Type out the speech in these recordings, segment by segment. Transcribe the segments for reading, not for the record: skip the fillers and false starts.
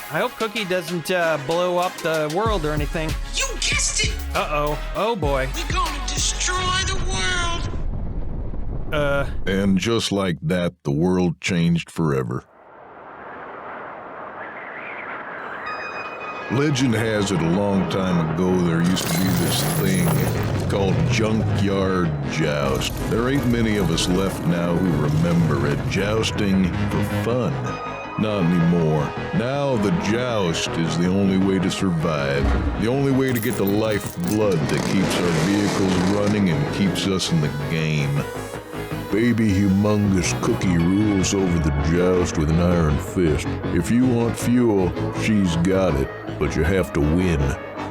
I hope Cookie doesn't blow up the world or anything. You guessed it! Uh-oh. Oh, boy. We're gonna destroy the world! And just like that, the world changed forever. Legend has it a long time ago there used to be this thing called Junkyard Joust. There ain't many of us left now who remember it. Jousting for fun. Not anymore. Now the joust is the only way to survive. The only way to get the lifeblood that keeps our vehicles running and keeps us in the game. Baby humongous Cookie rules over the joust with an iron fist. If you want fuel, she's got it, but you have to win.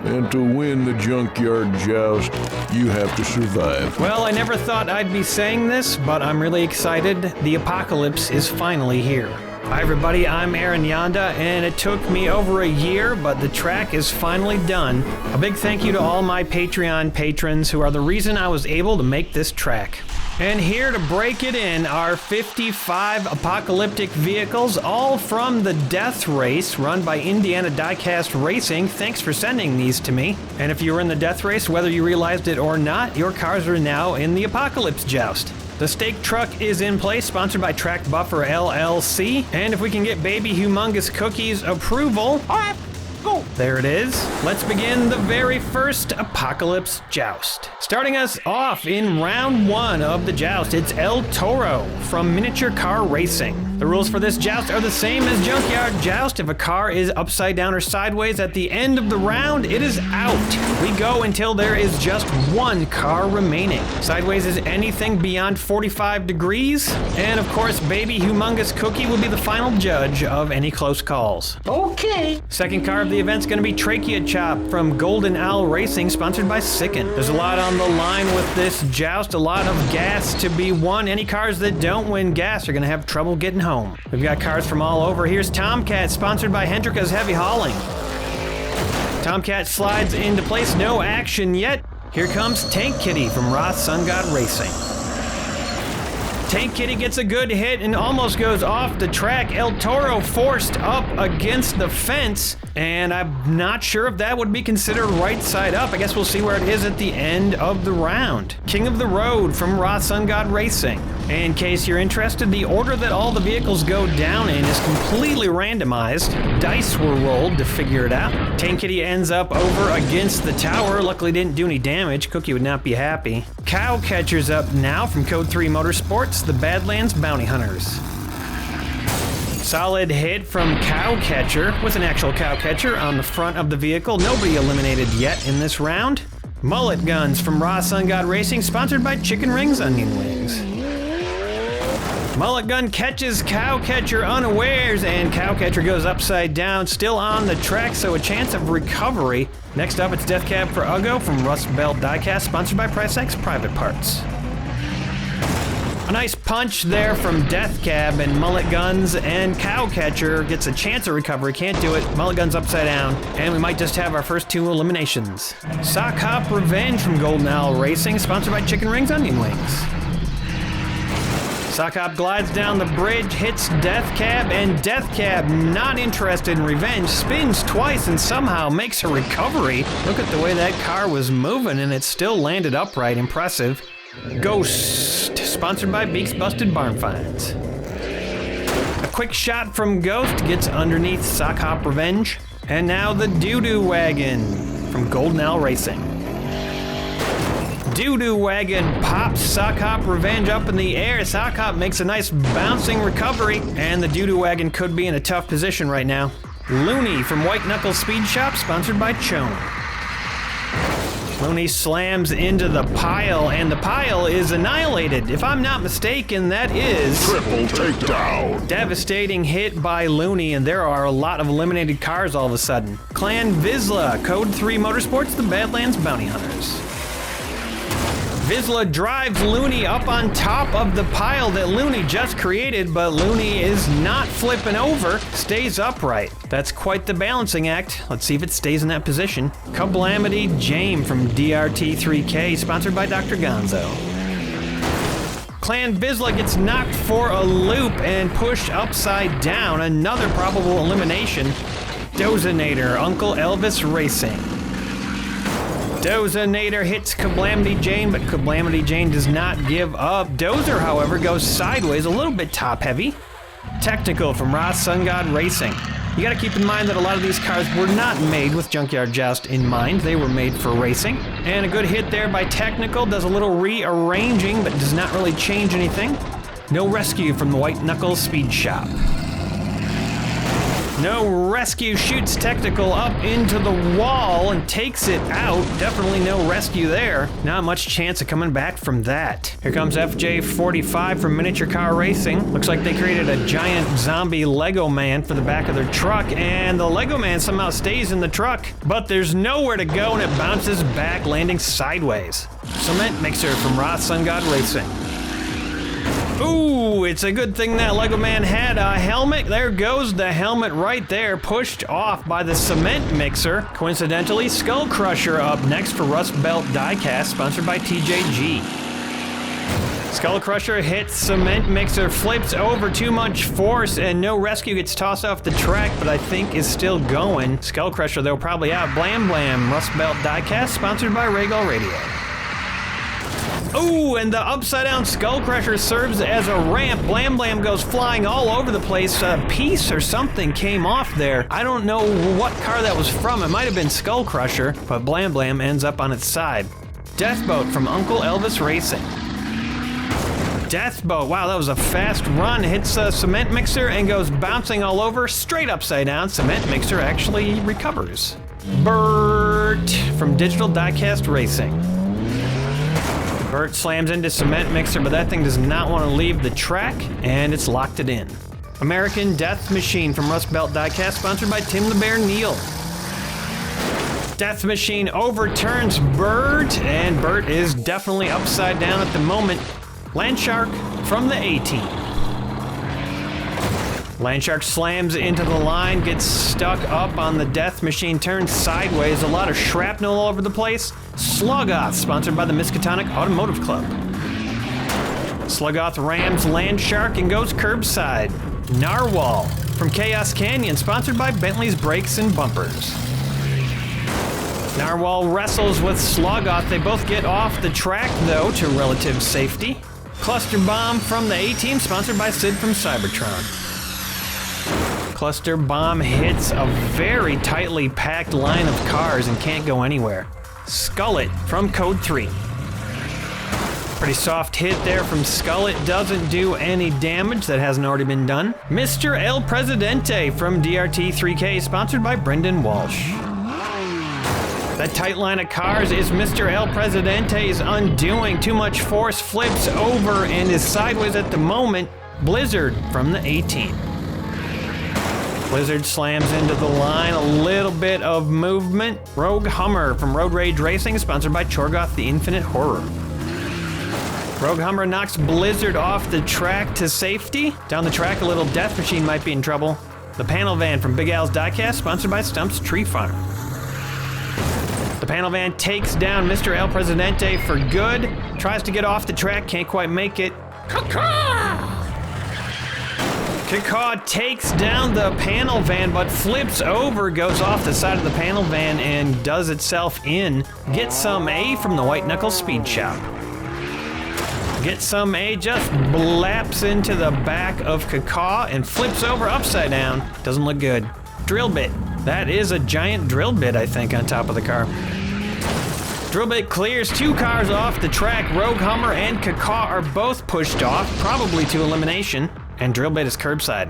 And to win the Junkyard Joust, you have to survive. Well, I never thought I'd be saying this, but I'm really excited. The apocalypse is finally here. Hi everybody, I'm Aaron Yonda, and it took me over a year, but the track is finally done. A big thank you to all my Patreon patrons who are the reason I was able to make this track. And here to break it in are 55 apocalyptic vehicles, all from the Death Race run by Indiana Diecast Racing. Thanks for sending these to me. And if you were in the Death Race, whether you realized it or not, your cars are now in the Apocalypse Joust. The stake truck is in place, sponsored by Track Buffer LLC. And if we can get Baby Humongous Cookie's approval, go. There it is. Let's begin the very first Apocalypse Joust. Starting us off in round one of the joust, it's El Toro from Miniature Car Racing. The rules for this joust are the same as Junkyard Joust. If a car is upside down or sideways at the end of the round, it is out. We go until there is just one car remaining. Sideways is anything beyond 45 degrees. And of course, Baby Humongous Cookie will be the final judge of any close calls. Okay. Second car of the event's going to be Trachea Chop from Golden Owl Racing, sponsored by Sicken. There's a lot on the line with this joust, a lot of gas to be won. Any cars that don't win gas are going to have trouble getting home. We've got cars from all over. Here's Tomcat, sponsored by Hendrika's Heavy Hauling. Tomcat slides into place, no action yet. Here comes Tank Kitty from Roth Sun God Racing. Tank Kitty gets a good hit and almost goes off the track. El Toro forced up against the fence, and I'm not sure if that would be considered right side up. I guess we'll see where it is at the end of the round. King of the Road from Roth Sun God Racing. In case you're interested, the order that all the vehicles go down in is completely randomized. Dice were rolled to figure it out. Tank Kitty ends up over against the tower. Luckily didn't do any damage. Cookie would not be happy. Cowcatcher's up now from Code 3 Motorsports, the Badlands Bounty Hunters. Solid hit from Cowcatcher with an actual Cowcatcher on the front of the vehicle. Nobody eliminated yet in this round. Mullet Guns from Raw Sun God Racing, sponsored by Chicken Rings Onion Wings. Mullet Gun catches Cowcatcher unawares, and Cowcatcher goes upside down, still on the track, so a chance of recovery. Next up, it's Death Cab for Uggo from Rust Belt Diecast, sponsored by Price X Private Parts. A nice punch there from Death Cab, and Mullet Guns and Cowcatcher gets a chance of recovery. Can't do it. Mullet Guns upside down, and we might just have our first two eliminations. Sock Hop Revenge from Golden Owl Racing, sponsored by Chicken Rings Onion Wings. Sock Hop glides down the bridge, hits Death Cab, and Death Cab, not interested in revenge, spins twice and somehow makes a recovery. Look at the way that car was moving, and it still landed upright. Impressive. Ghost, sponsored by Beeks Busted Barn Finds. A quick shot from Ghost gets underneath Sock Hop Revenge. And now the Doo-Doo Wagon from Golden Owl Racing. Doo-Doo Wagon pops Sock Hop Revenge up in the air. Sock Hop makes a nice bouncing recovery, and the Doo-Doo Wagon could be in a tough position right now. Looney from White Knuckle Speed Shop, sponsored by Chone. Looney slams into the pile, and the pile is annihilated. If I'm not mistaken, that is... Triple takedown. Devastating hit by Looney, and there are a lot of eliminated cars all of a sudden. Clan Vizsla, Code 3 Motorsports, the Badlands Bounty Hunters. Vizsla drives Looney up on top of the pile that Looney just created, but Looney is not flipping over, stays upright. That's quite the balancing act. Let's see if it stays in that position. Kablamity Jame from DRT3K, sponsored by Dr. Gonzo. Clan Vizsla gets knocked for a loop and pushed upside down. Another probable elimination. Dozinator, Uncle Elvis Racing. Dozinator hits Calamity Jane, but Calamity Jane does not give up. Dozer, however, goes sideways, a little bit top-heavy. Technical from Ross Sun God Racing. You gotta keep in mind that a lot of these cars were not made with Junkyard Joust in mind. They were made for racing. And a good hit there by Technical, does a little rearranging, but does not really change anything. No rescue from the White Knuckles Speed Shop. No rescue, shoots Technical up into the wall and takes it out. Definitely no rescue there. Not much chance of coming back from that. Here comes FJ45 from Miniature Car Racing. Looks like they created a giant zombie Lego man for the back of their truck, and the Lego man somehow stays in the truck, but there's nowhere to go and it bounces back, landing sideways. Cement Mixer from Ross Sun God Racing. Ooh, it's a good thing that Lego Man had a helmet. There goes the helmet right there, pushed off by the Cement Mixer. Coincidentally, Skull Crusher up next for Rust Belt Diecast, sponsored by TJG. Skull Crusher hits Cement Mixer, flips over, too much force, and no rescue, gets tossed off the track, but I think is still going. Skull Crusher, though, probably out. Blam Blam, Rust Belt Diecast, sponsored by Regal Radio. Ooh, and the upside down Skull Crusher serves as a ramp. Blam Blam goes flying all over the place. A piece or something came off there. I don't know what car that was from. It might have been Skull Crusher, but Blam Blam ends up on its side. Deathboat from Uncle Elvis Racing. Deathboat, wow, that was a fast run. Hits a Cement Mixer and goes bouncing all over, straight upside down. Cement Mixer actually recovers. Bert from Digital Diecast Racing. Bert slams into Cement Mixer, but that thing does not want to leave the track, and it's locked it in. American Death Machine from Rust Belt Diecast, sponsored by Tim the Bear Neal. Death Machine overturns Bert, and Bert is definitely upside down at the moment. Landshark from the A-Team. Landshark slams into the line, gets stuck up on the Death Machine, turns sideways, a lot of shrapnel all over the place. Sluggoth, sponsored by the Miskatonic Automotive Club. Sluggoth rams Landshark and goes curbside. Narwhal from Chaos Canyon, sponsored by Bentley's Brakes and Bumpers. Narwhal wrestles with Sluggoth. They both get off the track, though, to relative safety. Cluster Bomb from the A-Team, sponsored by Sid from Cybertron. Cluster Bomb hits a very tightly packed line of cars and can't go anywhere. Skullet from Code 3. Pretty soft hit there from Skullet, doesn't do any damage that hasn't already been done. Mr. El Presidente from DRT3K, sponsored by Brendan Walsh. That tight line of cars is Mr. El Presidente's undoing. Too much force, flips over and is sideways at the moment. Blizzard from the A-Team. Blizzard slams into the line, a little bit of movement. Rogue Hummer from Road Rage Racing, sponsored by Chorgoth the Infinite Horror. Rogue Hummer knocks Blizzard off the track to safety. Down the track, a little Death Machine might be in trouble. The Panel Van from Big Al's Diecast, sponsored by Stump's Tree Farm. The Panel Van takes down Mr. El Presidente for good. Tries to get off the track, can't quite make it. Cacaw takes down the Panel Van, but flips over, goes off the side of the Panel Van and does itself in. Get Some A from the White Knuckle Speed Shop. Get Some A just blaps into the back of Cacaw and flips over upside down. Doesn't look good. Drill Bit. That is a giant drill bit, I think, on top of the car. Drill Bit clears two cars off the track. Rogue Hummer and Cacaw are both pushed off, probably to elimination. And Drill Bit is curbside.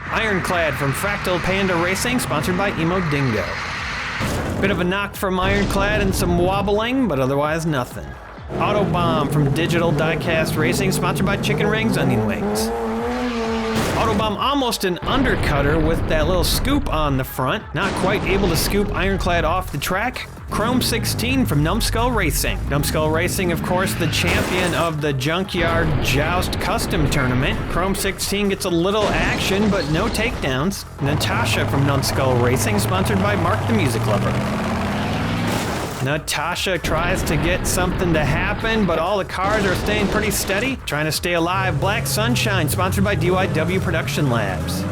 Ironclad from Fractal Panda Racing, sponsored by Emo Dingo. Bit of a knock from Ironclad and some wobbling, but otherwise nothing. Autobomb from Digital Diecast Racing, sponsored by Chicken Rings Onion Wings. Autobomb almost an undercutter with that little scoop on the front. Not quite able to scoop Ironclad off the track. Chrome 16 from Numbskull Racing. Numbskull Racing, of course, the champion of the Junkyard Joust Custom Tournament. Chrome 16 gets a little action, but no takedowns. Natasha from Numbskull Racing, sponsored by Mark the Music Lover. Natasha tries to get something to happen, but all the cars are staying pretty steady. Trying to stay alive. Black Sunshine, sponsored by DYW Production Labs.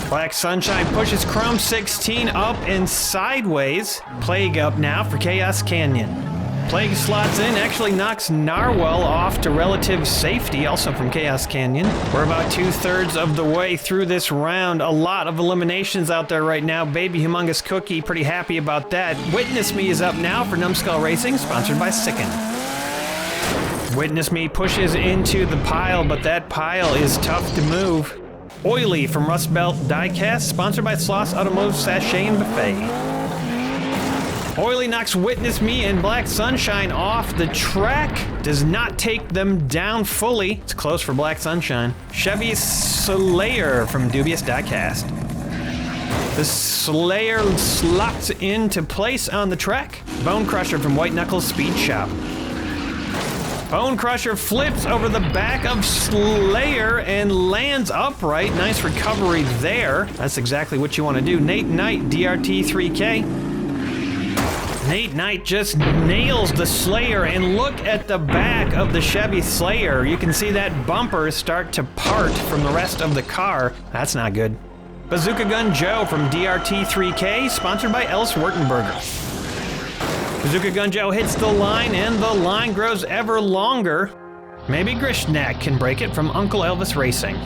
Black Sunshine pushes Chrome 16 up and sideways. Plague up now for Chaos Canyon. Plague slots in, actually knocks Narwhal off to relative safety, also from Chaos Canyon. We're about 2/3 of the way through this round. A lot of eliminations out there right now. Baby Humongous Cookie, pretty happy about that. Witness Me is up now for Numbskull Racing, sponsored by Sicken. Witness Me pushes into the pile, but that pile is tough to move. Oily from Rust Belt Diecast, sponsored by Sloss Automotive Sachet and Buffet. Oily knocks Witness Me and Black Sunshine off the track. Does not take them down fully. It's close for Black Sunshine. Chevy Slayer from Dubious Diecast. The Slayer slots into place on the track. Bone Crusher from White Knuckles Speed Shop. Bone Crusher flips over the back of Slayer and lands upright. Nice recovery there. That's exactly what you want to do. Nate Knight, DRT3K. Nate Knight just nails the Slayer, and look at the back of the Chevy Slayer. You can see that bumper start to part from the rest of the car. That's not good. Bazooka Gun Joe from DRT3K, sponsored by Else Wurtenberger. Bazooka Gun Joe hits the line, and the line grows ever longer. Maybe Grishnak can break it from Uncle Elvis Racing.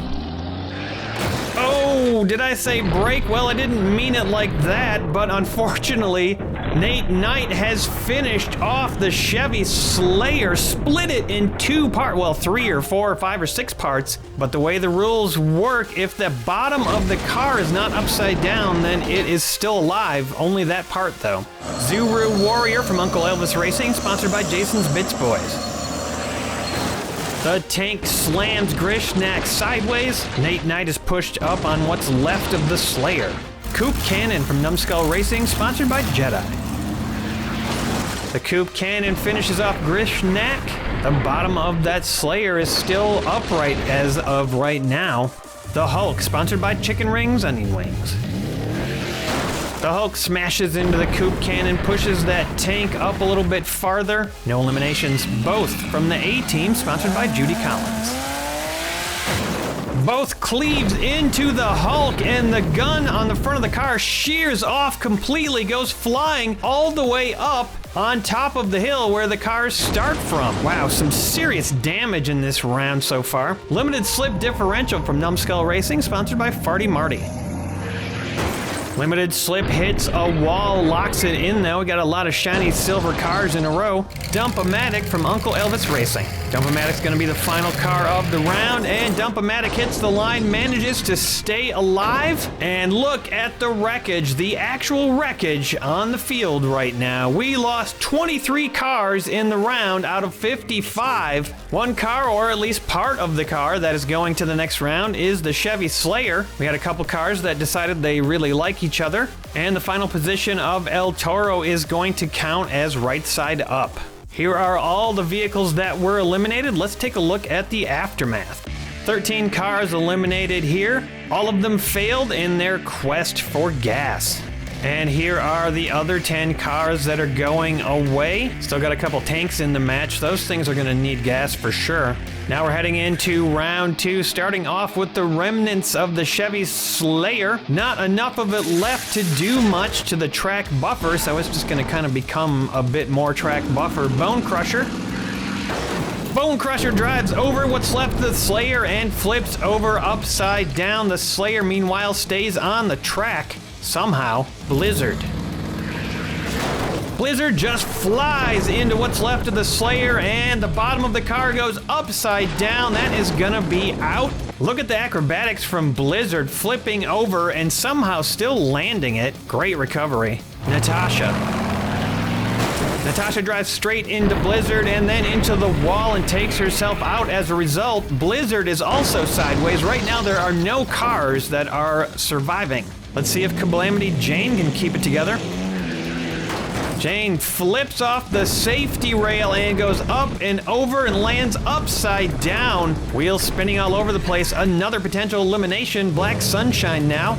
Oh, did I say break? Well, I didn't mean it like that, but unfortunately, Nate Knight has finished off the Chevy Slayer, split it in two parts, well, 3 or 4 or 5 or 6 parts, but the way the rules work, if the bottom of the car is not upside down, then it is still alive, only that part though. Zuru Warrior from Uncle Elvis Racing, sponsored by Jason's Bits Boys. The tank slams Grishnak sideways. Nate Knight is pushed up on what's left of the Slayer. Coupe Cannon from Numbskull Racing, sponsored by Jedi. The Coupe Cannon finishes off Grishnak. The bottom of that Slayer is still upright as of right now. The Hulk, sponsored by Chicken Rings, Onion Wings. The Hulk smashes into the Coupe Cannon, pushes that tank up a little bit farther. No eliminations, both from the A-Team, sponsored by Judy Collins. Both cleaves into the Hulk, and the gun on the front of the car shears off completely, goes flying all the way up on top of the hill where the cars start from. Wow, some serious damage in this round so far. Limited slip differential from Numbskull Racing, sponsored by Farty Marty. Limited slip hits a wall, locks it in though. We got a lot of shiny silver cars in a row. Dump-O-Matic from Uncle Elvis Racing. Dump-O-Matic's gonna be the final car of the round, and Dump-O-Matic hits the line, manages to stay alive. And look at the wreckage, the actual wreckage on the field right now. We lost 23 cars in the round out of 55. One car, or at least part of the car that is going to the next round, is the Chevy Slayer. We had a couple cars that decided they really like each other, and the final position of El Toro is going to count as right side up. Here are all the vehicles that were eliminated. Let's take a look at the aftermath. 13 cars eliminated here. All of them failed in their quest for gas. And here are the other 10 cars that are going away. Still got a couple tanks in the match. Those things are gonna need gas for sure. Now we're heading into round 2, starting off with the remnants of the Chevy Slayer. Not enough of it left to do much to the track buffer, so it's just gonna kind of become a bit more track buffer. Bone Crusher. Bone Crusher drives over what's left of the Slayer and flips over upside down. The Slayer, meanwhile, stays on the track. Somehow. Blizzard. Blizzard just flies into what's left of the Slayer, and the bottom of the car goes upside down. That is gonna be out. Look at the acrobatics from Blizzard, flipping over and somehow still landing it. Great recovery. Natasha drives straight into Blizzard and then into the wall and takes herself out as a result. Blizzard is also sideways. Right now there are no cars that are surviving. Let's see if Calamity Jane can keep it together. Jane flips off the safety rail and goes up and over and lands upside down. Wheels spinning all over the place. Another potential elimination. Black Sunshine now.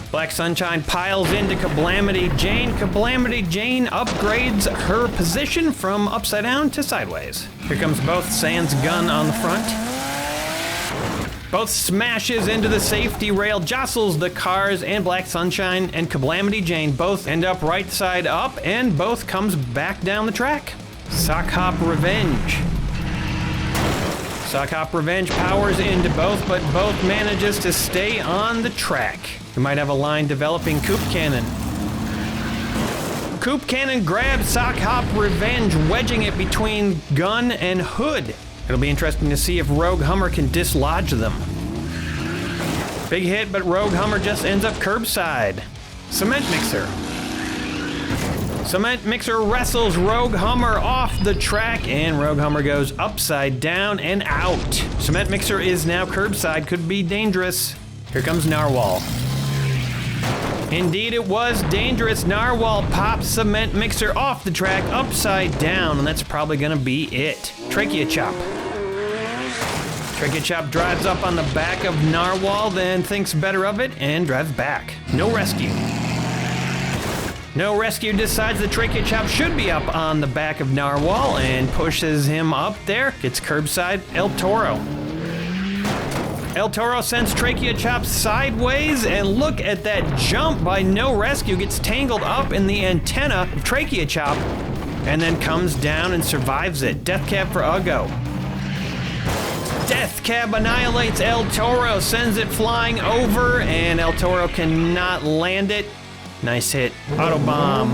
Black Sunshine piles into Calamity Jane. Calamity Jane upgrades her position from upside down to sideways. Here comes both Sans gun on the front. Both smashes into the safety rail, jostles the cars, and Black Sunshine and Calamity Jane both end up right side up, and both comes back down the track. Sock Hop Revenge. Sock Hop Revenge powers into both, but both manages to stay on the track. We might have a line developing. Coupe Cannon. Coupe Cannon grabs Sock Hop Revenge, wedging it between gun and hood. It'll be interesting to see if Rogue Hummer can dislodge them. Big hit, but Rogue Hummer just ends up curbside. Cement Mixer. Cement Mixer wrestles Rogue Hummer off the track, and Rogue Hummer goes upside down and out. Cement Mixer is now curbside, could be dangerous. Here comes Narwhal. Indeed, it was dangerous. Narwhal pops Cement Mixer off the track upside down, and that's probably gonna be it. Trachea Chop. Trachea Chop drives up on the back of Narwhal, then thinks better of it and drives back. No rescue. No rescue decides the Trachea Chop should be up on the back of Narwhal and pushes him up there. Gets curbside. El Toro. El Toro sends Trachea Chop sideways, and look at that jump by No Rescue. Gets tangled up in the antenna of Trachea Chop and then comes down and survives it. Death Cab for Uggo. Death Cab annihilates El Toro, sends it flying over, and El Toro cannot land it. Nice hit. Autobomb.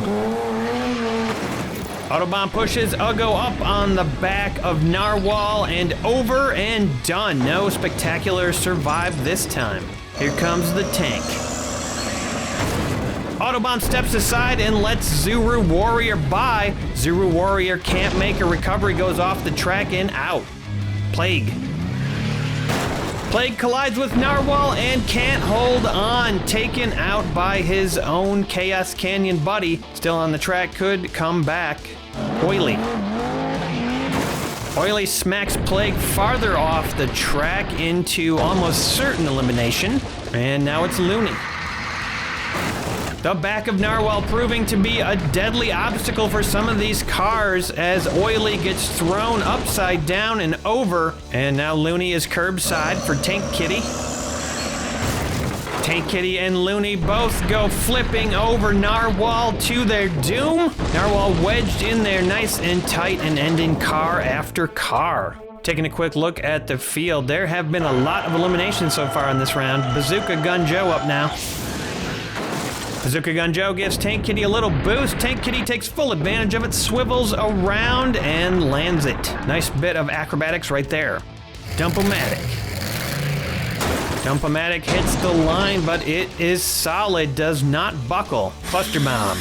Autobomb pushes Uggo up on the back of Narwhal and over and done. No spectacular survive this time. Here comes the tank. Autobomb steps aside and lets Zuru Warrior by. Zuru Warrior can't make a recovery, goes off the track and out. Plague. Plague collides with Narwhal and can't hold on. Taken out by his own Chaos Canyon buddy. Still on the track, could come back. Oily. Oily smacks Plague farther off the track into almost certain elimination. And now it's Looney. The back of Narwhal proving to be a deadly obstacle for some of these cars as Oily gets thrown upside down and over. And now Looney is curbside for Tank Kitty. Tank Kitty and Looney both go flipping over Narwhal to their doom. Narwhal wedged in there nice and tight and ending car after car. Taking a quick look at the field, there have been a lot of eliminations so far in this round. Bazooka Gun Joe up now. Bazooka Gun Joe gives Tank Kitty a little boost. Tank Kitty takes full advantage of it, swivels around, and lands it. Nice bit of acrobatics right there. Dump-O-Matic. Dump-O-Matic hits the line, but it is solid, does not buckle. Cluster Bomb.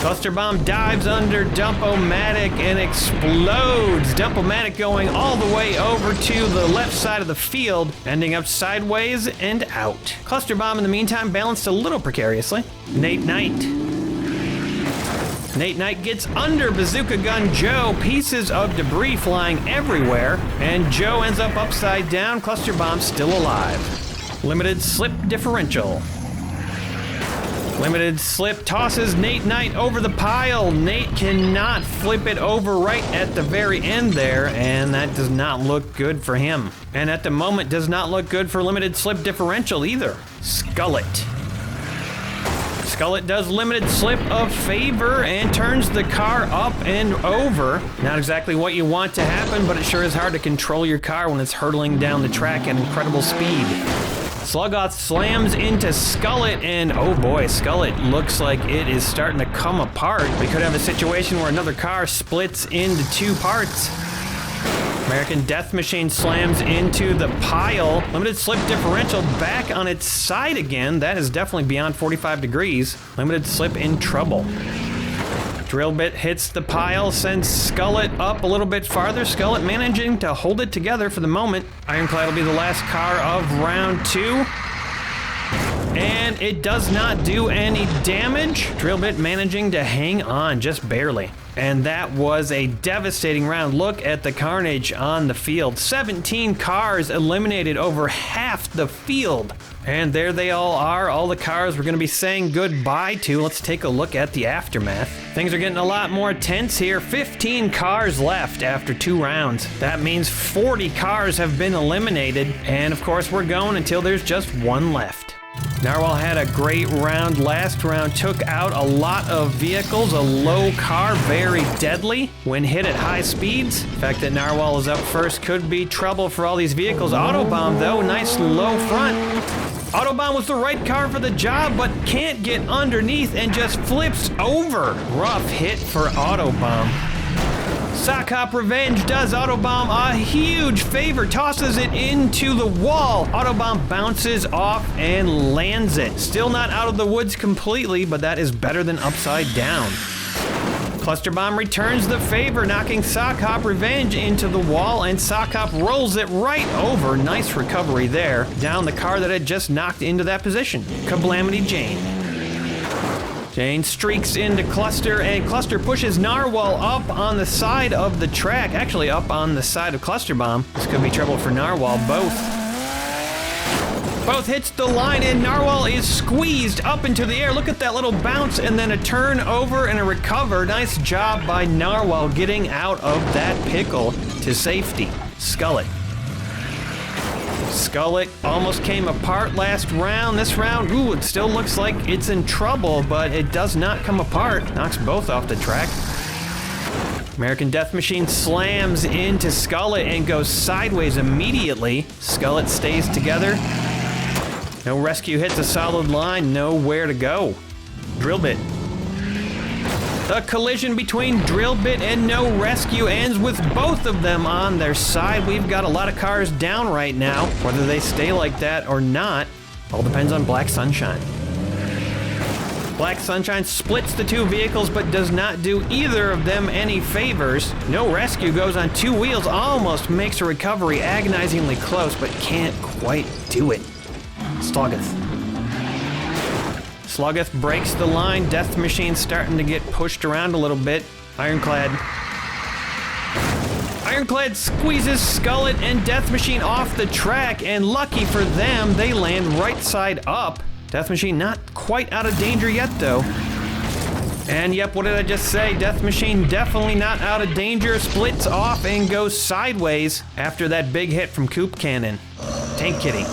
Cluster Bomb dives under Dump-O-Matic and explodes. Dump-O-Matic going all the way over to the left side of the field, ending up sideways and out. Cluster Bomb in the meantime balanced a little precariously. Nate Knight. Nate Knight gets under Bazooka Gun Joe, pieces of debris flying everywhere, and Joe ends up upside down. Cluster Bomb still alive. Limited Slip Differential. Limited Slip tosses Nate Knight over the pile. Nate cannot flip it over right at the very end there, and that does not look good for him. And at the moment does not look good for Limited Slip Differential either. Skullet. Skullet does Limited Slip of favor and turns the car up and over. Not exactly what you want to happen, but it sure is hard to control your car when it's hurtling down the track at incredible speed. Sluggoth slams into Skullet, and oh boy, Skullet looks like it is starting to come apart. We could have a situation where another car splits into two parts. American Death Machine slams into the pile. Limited Slip Differential back on its side again. That is definitely beyond 45 degrees. Limited Slip in trouble. Drill Bit hits the pile, sends Skullet up a little bit farther. Skullet managing to hold it together for the moment. Ironclad will be the last car of round two. And and it does not do any damage. Drill bit managing to hang on just barely. And that was a devastating round. Look at the carnage on the field. 17 cars eliminated, over half the field. And there they all are, all the cars we're gonna be saying goodbye to. Let's take a look at the aftermath. Things are getting a lot more tense here. 15 cars left after 2 rounds. That means 40 cars have been eliminated. And of course, we're going until there's just 1 left. Narwhal had a great round. Last round took out a lot of vehicles. A low car, very deadly when hit at high speeds. The fact that Narwhal is up first could be trouble for all these vehicles. Autobomb though, nice low front. Autobomb was the right car for the job, but can't get underneath and just flips over. Rough hit for Autobomb. Sock Hop Revenge does Autobomb a huge favor, tosses it into the wall. Autobomb bounces off and lands it. Still not out of the woods completely, but that is better than upside down. Cluster Bomb returns the favor, knocking Sock Hop Revenge into the wall, and Sock Hop rolls it right over. Nice recovery there. Down the car that had just knocked into that position. Calamity Jane. Jane streaks into Cluster, and Cluster pushes Narwhal up on the side of the track. Actually, up on the side of Cluster Bomb. This could be trouble for Narwhal. Both hits the line, and Narwhal is squeezed up into the air. Look at that little bounce, and then a turn over and a recover. Nice job by Narwhal getting out of that pickle to safety. Skullet. Skullet almost came apart last round. This round, ooh, it still looks like it's in trouble, but it does not come apart. Knocks both off the track. American Death Machine slams into Skullet and goes sideways immediately. Skullet stays together. No rescue hits a solid line, nowhere to go. Drill Bit. The collision between Drill Bit and No Rescue ends with both of them on their side. We've got a lot of cars down right now. Whether they stay like that or not, all depends on Black Sunshine. Black Sunshine splits the 2 vehicles, but does not do either of them any favors. No Rescue goes on 2 wheels, almost makes a recovery, agonizingly close, but can't quite do it. Sloggeth. Sloggeth breaks the line. Death Machine starting to get pushed around a little bit. Ironclad. Ironclad squeezes Skullet and Death Machine off the track, and lucky for them, they land right side up. Death Machine not quite out of danger yet, though. And yep, what did I just say? Death Machine definitely not out of danger. Splits off and goes sideways after that big hit from Coop Cannon. Tank Kitty.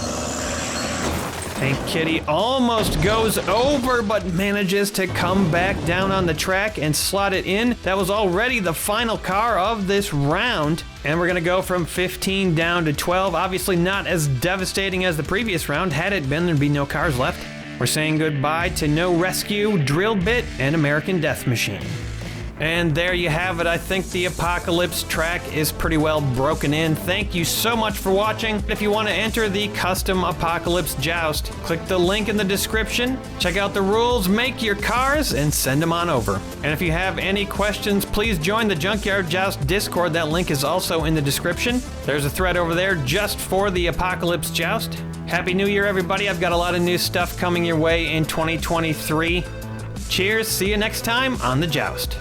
Tank Kitty almost goes over, but manages to come back down on the track and slot it in. That was already the final car of this round. And we're gonna go from 15 down to 12. Obviously not as devastating as the previous round. Had it been, there'd be no cars left. We're saying goodbye to No Rescue, Drill Bit, and American Death Machine. And there you have it. I think the Apocalypse track is pretty well broken in. Thank you so much for watching. If you want to enter the custom Apocalypse Joust, click the link in the description, check out the rules, make your cars, and send them on over. And if you have any questions, please join the Junkyard Joust Discord. That link is also in the description. There's a thread over there just for the Apocalypse Joust. Happy New Year, everybody. I've got a lot of new stuff coming your way in 2023. Cheers. See you next time on the Joust.